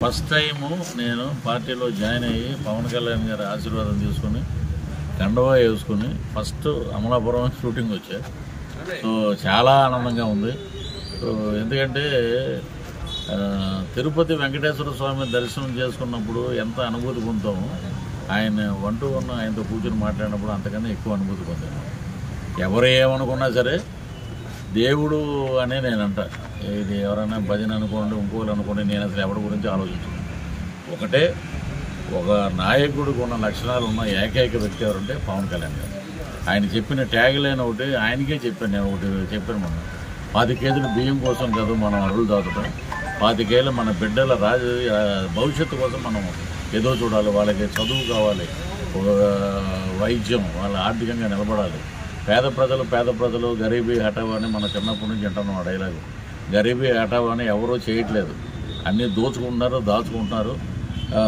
First time నేను పార్టీలో join అయ్యి పవన్ కళ్యాణ్ గారి ఆశీర్వాదం తీసుకుని కండవా వేసుకుని ఫస్ట్ అమలాపురం షూటింగ్ వచ్చా. సో చాలా ఆనందంగా ఉంది. సో ఎందుకంటే తిరుపతి వెంకటేశ్వర స్వామి దర్శనం చేసుకున్నప్పుడు ఎంత అనుభూతి పొందుతామో ఆయన వన్ టు వన్ ఆయనతో కూర్చొని మాట్లాడినప్పుడు అంతకన్నా ఎక్కువ అనుభూతి పొందాను. ఎవరు ఏమనుకున్నా సరే దేవుడు అనే నేనంట. ఇది ఎవరైనా భజన అనుకోండి ఇంకోళ్ళు అనుకోండి, నేను అసలు ఎవరి గురించి ఆలోచించను. ఒకటే ఒక నాయకుడికి ఉన్న లక్షణాలు ఉన్న ఏకైక వ్యక్తి ఎవరంటే పవన్ కళ్యాణ్ గారు. ఆయన చెప్పిన ట్యాగ్ లైన్ ఒకటి ఆయనకే చెప్పాను. నేను ఒకటి చెప్పాను, మనం 10 కేజీలు బియ్యం కోసం కాదు మనం అరువులు దాటుతాం, 25 ఏళ్ళ మన బిడ్డల భవిష్యత్తు కోసం మనం ఏదో చూడాలి, వాళ్ళకి చదువు కావాలి, వైద్యం, వాళ్ళ ఆర్థికంగా నిలబడాలి. పేద ప్రజలు గరీబీ హఠావో అని మన చిన్నప్పటి నుంచి అంటున్నాం. ఆ డైలాగు గరీబీ హఠావో అని ఎవరూ చేయట్లేదు. అన్నీ దోచుకుంటున్నారు, దాచుకుంటున్నారు,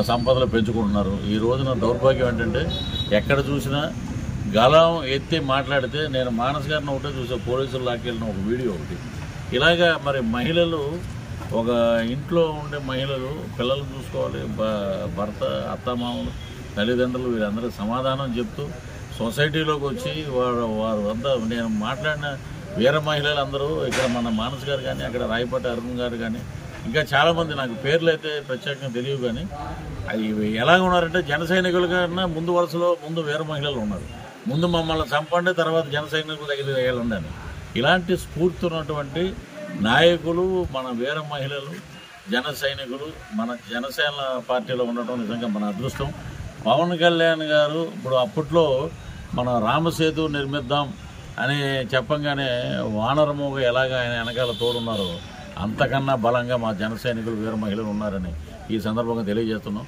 సంపదలు పెంచుకుంటున్నారు. ఈ రోజున దౌర్భాగ్యం ఏంటంటే ఎక్కడ చూసినా గలం ఎత్తి మాట్లాడితే, నేను మానస్ గారిని ఒకటే చూసా, పోలీసులు లాక్కెళ్ళిన ఒక వీడియో ఒకటి. ఇలాగా మరి మహిళలు, ఒక ఇంట్లో ఉండే మహిళలు పిల్లలు చూసుకోవాలి, భర్త, అత్తమామలు, తల్లిదండ్రులు, వీరందరూ సమాధానం చెప్తూ సొసైటీలోకి వచ్చి వారు అంతా, నేను మాట్లాడిన వీర మహిళలు అందరూ ఇక్కడ మన మానస్ గారు కానీ, అక్కడ రాయపాటి అరుణ్ గారు కానీ, ఇంకా చాలామంది నాకు పేర్లు అయితే ప్రత్యేకంగా తెలియవు కానీ అవి ఎలాగ ఉన్నారంటే జన సైనికుల కన్నా ముందు వరుసలో ముందు వీర మహిళలు ఉన్నారు. ముందు మమ్మల్ని చంపండి, తర్వాత జన సైనికుల దగ్గర వేయాలండి. ఇలాంటి స్ఫూర్తి ఉన్నటువంటి నాయకులు మన వీర మహిళలు, జన సైనికులు మన జనసేన పార్టీలో ఉండటం నిజంగా మన అదృష్టం. పవన్ కళ్యాణ్ గారు ఇప్పుడు అప్పట్లో మన రామసేతు నిర్మిద్దాం అని చెప్పంగానే వానరమూగ ఎలాగ ఆయన వెనకాల తోడున్నారో అంతకన్నా బలంగా మా జన సైనికులు వీర మహిళలు ఉన్నారని ఈ సందర్భంగా తెలియజేస్తున్నాం.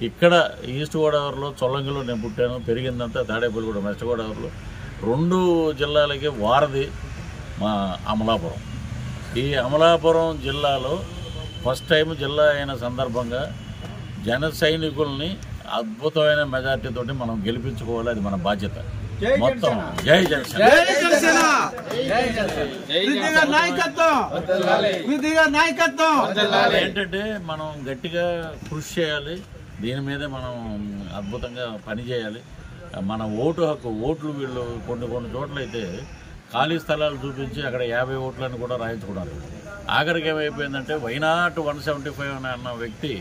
ఇక్కడ ఈస్ట్ గోదావరిలో చొల్లంగిలో నేను పుట్టాను, పెరిగిందంతా తాడేపల్లిగూడెం వెస్ట్ గోదావరిలో. 2 జిల్లాలకి వారధి మా అమలాపురం. ఈ అమలాపురం జిల్లాలో ఫస్ట్ టైం జిల్లా అయిన సందర్భంగా జన సైనికుల్ని అద్భుతమైన మెజార్టీతోటి మనం గెలిపించుకోవాలి, అది మన బాధ్యత. మొత్తం జై జనసేన. ఏంటంటే మనం గట్టిగా కృషి చేయాలి, దీని మీదే మనం అద్భుతంగా పనిచేయాలి. మన ఓటు హక్కు, ఓట్లు వీళ్ళు కొన్ని చోట్ల అయితే ఖాళీ స్థలాలు చూపించి అక్కడ 50 ఓట్లను కూడా రాయించుకున్నారు. ఆఖరికి ఏమైపోయిందంటే వైనాట్ 175 అన్న వ్యక్తి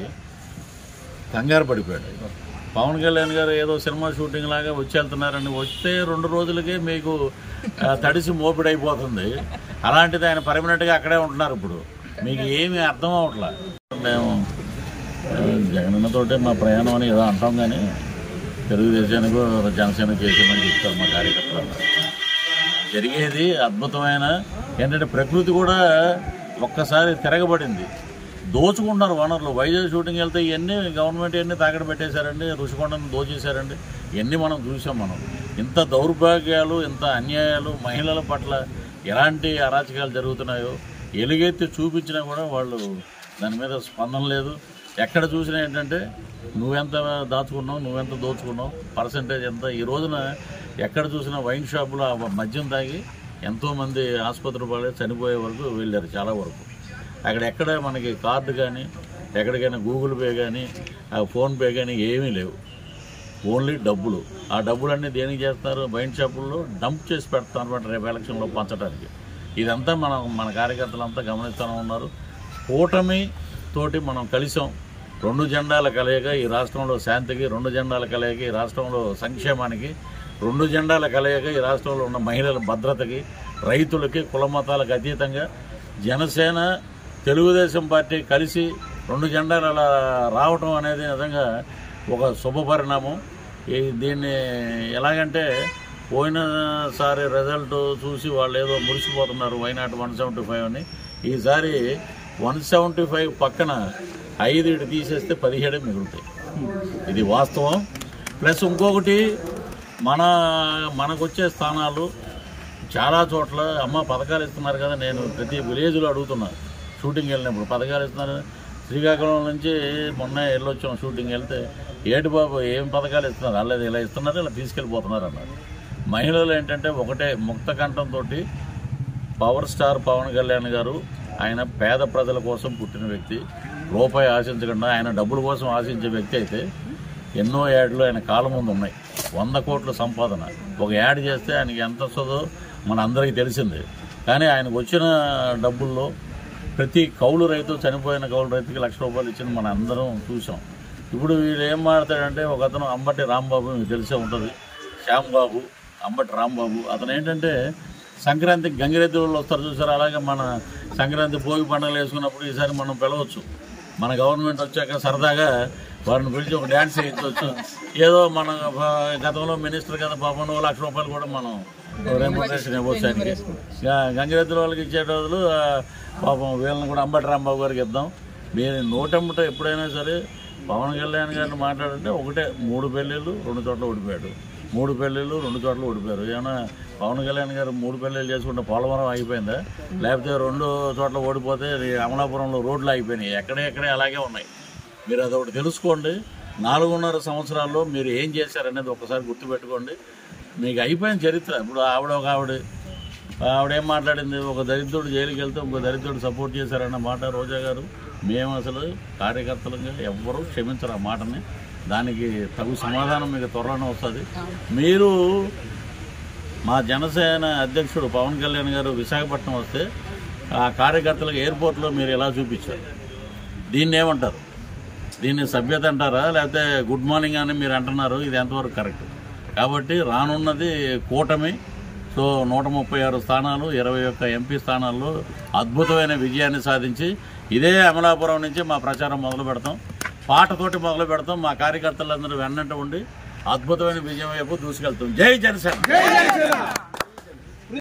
కంగారు పడిపోయాడు. పవన్ కళ్యాణ్ గారు ఏదో సినిమా షూటింగ్ లాగా వచ్చి వెళ్తున్నారని వస్తే 2 రోజులకే మీకు తడిసి మోపిడైపోతుంది. అలాంటిది ఆయన పర్మనెంట్గా అక్కడే ఉంటున్నారు. ఇప్పుడు మీకు ఏమీ అర్థం అవట్లా. మేము జగనన్నతోటే మా ప్రయాణం అని ఏదో అంటాం, కానీ తెలుగుదేశానికి జనసేన చేసామని చెప్తారు మా కార్యకర్తలు. జరిగేది అద్భుతమైన ఏంటంటే ప్రకృతి కూడా ఒక్కసారి తిరగబడింది. దోచుకుంటున్నారు వనరులు. వైజాగ్ షూటింగ్ వెళ్తే ఇవన్నీ గవర్నమెంట్ ఇవన్నీ తాకడ పెట్టేశారండి, ఋషికొండను దోచేశారండి. ఇవన్నీ మనం చూసాం. మనం ఇంత దౌర్భాగ్యాలు, ఇంత అన్యాయాలు, మహిళల పట్ల ఎలాంటి అరాచకాలు జరుగుతున్నాయో ఎలుగెత్తి చూపించినా కూడా వాళ్ళు దాని మీద స్పందన లేదు. ఎక్కడ చూసినా ఏంటంటే నువ్వెంత దాచుకున్నావు, నువ్వెంత దోచుకున్నావు, పర్సంటేజ్ ఎంత. ఈ రోజున ఎక్కడ చూసినా వైన్ షాపులో మద్యం తాగి ఎంతోమంది ఆసుపత్రి పాలే చనిపోయే వరకు వెళ్ళారు. చాలా వరకు ఎక్కడ మనకి కార్డు కానీ, ఎక్కడికైనా గూగుల్ పే కానీ, ఫోన్పే కానీ ఏమీ లేవు. ఓన్లీ డబ్బులు. ఆ డబ్బులన్నీ దేనికి చేస్తారు? వైన్ షాపుల్లో డంప్ చేసి పెడతారు అనమాట, రేపు ఎలక్షన్లో పంచడానికి. ఇదంతా మన కార్యకర్తలంతా గమనిస్తూనే ఉన్నారు. కూటమి తోటి మనం కలిసాం. 2 జెండాల కలయిక ఈ రాష్ట్రంలో శాంతికి, 2 జెండాల కలయిక ఈ రాష్ట్రంలో సంక్షేమానికి, 2 జెండాల కలయిక ఈ రాష్ట్రంలో ఉన్న మహిళల భద్రతకి, రైతులకి, కుల మతాలకు అతీతంగా జనసేన తెలుగుదేశం పార్టీ కలిసి 2 జెండాలు అలా రావటం అనేది నిజంగా ఒక శుభ పరిణామం. దీన్ని ఎలాగంటే పోయినసారి రిజల్ట్ చూసి వాళ్ళు ఏదో మురిసిపోతున్నారు, వైనాట్ 175 అని. ఈసారి 175 పక్కన 5 తీసేస్తే 17 మిగులుతాయి. ఇది వాస్తవం. ప్లస్ ఇంకొకటి, మనకొచ్చే స్థానాలు చాలా చోట్ల అమ్మ పథకాలు ఇస్తున్నారు కదా. నేను ప్రతి విలేజ్లో అడుగుతున్నా, షూటింగ్ వెళ్ళినప్పుడు పథకాలు ఇస్తున్నారు. శ్రీకాకుళం నుంచి మొన్న వెళ్ళొచ్చాం షూటింగ్ వెళ్తే, ఏటి బాబు ఏం పథకాలు ఇస్తున్నారు, అలాగే ఇలా ఇస్తున్నారు, ఇలా తీసుకెళ్ళిపోతున్నారు అన్నారు. మహిళలు ఏంటంటే ఒకటే ముక్త కంఠంతో పవర్ స్టార్ పవన్ కళ్యాణ్ గారు ఆయన పేద ప్రజల కోసం పుట్టిన వ్యక్తి. రూపాయి ఆశించకుండా, ఆయన డబ్బుల కోసం ఆశించే వ్యక్తి అయితే ఎన్నో యాడ్లు ఆయన కాలం ముందు ఉన్నాయి. 100 కోట్ల సంపాదన. ఒక యాడ్ చేస్తే ఆయనకి ఎంత వస్తుందో మన అందరికీ తెలిసింది. కానీ ఆయనకు వచ్చిన డబ్బుల్లో ప్రతి కౌలు రైతు, చనిపోయిన కౌలు రైతుకి ₹1,00,000 ఇచ్చింది మన అందరం చూసాం. ఇప్పుడు వీళ్ళు ఏం మాట్లాడాడంటే, ఒక అతను అంబటి రాంబాబు, మీకు తెలిసే ఉంటుంది, శ్యాంబాబు, అంబటి రాంబాబు. అతను ఏంటంటే సంక్రాంతికి గంగిరెద్దు వాళ్ళు వస్తారు చూసారు, అలాగే మన సంక్రాంతి భోగి పండుగలు వేసుకున్నప్పుడు ఈసారి మనం పిలవచ్చు. మన గవర్నమెంట్ వచ్చాక సరదాగా వారిని పిలిచి ఒక డ్యాన్స్ వేయించవచ్చు. ఏదో మన గతంలో మినిస్టర్ కదా పాపం, ₹1,00,000 కూడా మనం రెమ్యునరేషన్ ఇవ్వచ్చు ఆయనకి. గంగిరెద్దుల వాళ్ళకి ఇచ్చే రోజులు పాపం వీళ్ళని కూడా అంబటి రాంబాబు గారికి ఇద్దాం. మీరు నోటెమ్మట ఎప్పుడైనా సరే పవన్ కళ్యాణ్ గారిని మాట్లాడంటే ఒకటే, 3 పెళ్ళిళ్ళు 2 చోట్ల ఓడిపోయాడు, 3 పెళ్ళిళ్ళు 2 చోట్ల ఓడిపోయారు. ఏమైనా పవన్ కళ్యాణ్ గారు 3 పెళ్ళిళ్ళు చేసుకుంటే పోలవరం అయిపోయిందా? లేకపోతే 2 చోట్ల ఓడిపోతే అమలాపురంలో రోడ్లు అయిపోయినాయి. ఎక్కడే అలాగే ఉన్నాయి. మీరు అదొకటి తెలుసుకోండి. 4.5 సంవత్సరాల్లో మీరు ఏం చేశారనేది ఒకసారి గుర్తుపెట్టుకోండి. మీకు అయిపోయిన చరిత్ర. ఇప్పుడు ఆవిడేం మాట్లాడింది, ఒక దరిద్రుడు జైలుకి వెళ్తే ఇంకో దరిద్రుడు సపోర్ట్ చేశారన్న మాట రోజా గారు. మేము అసలు కార్యకర్తలుగా ఎవ్వరూ క్షమించరు ఆ మాటని. దానికి తగు సమాధానం మీకు త్వరలోనే వస్తుంది. మీరు మా జనసేన అధ్యక్షుడు పవన్ కళ్యాణ్ గారు విశాఖపట్నం వస్తే ఆ కార్యకర్తలకు ఎయిర్పోర్ట్లో మీరు ఎలా చూపించారు? దీన్ని ఏమంటారు? దీన్ని సభ్యత అంటారా, లేకపోతే గుడ్ మార్నింగ్ అని మీరు అంటున్నారు? ఇది ఎంతవరకు కరెక్ట్? కాబట్టి రానున్నది కూటమి. సో 136 స్థానాలు, 21 ఎంపీ స్థానాల్లో అద్భుతమైన విజయాన్ని సాధించి ఇదే అమలాపురం నుంచి మా ప్రచారం మొదలు పెడతాం. పాటతోటి మొదలు పెడతాం. మా కార్యకర్తలందరూ వెన్నంట ఉండి అద్భుతమైన విజయం వైపు దూసుకెళ్తాం. జై జనసేన.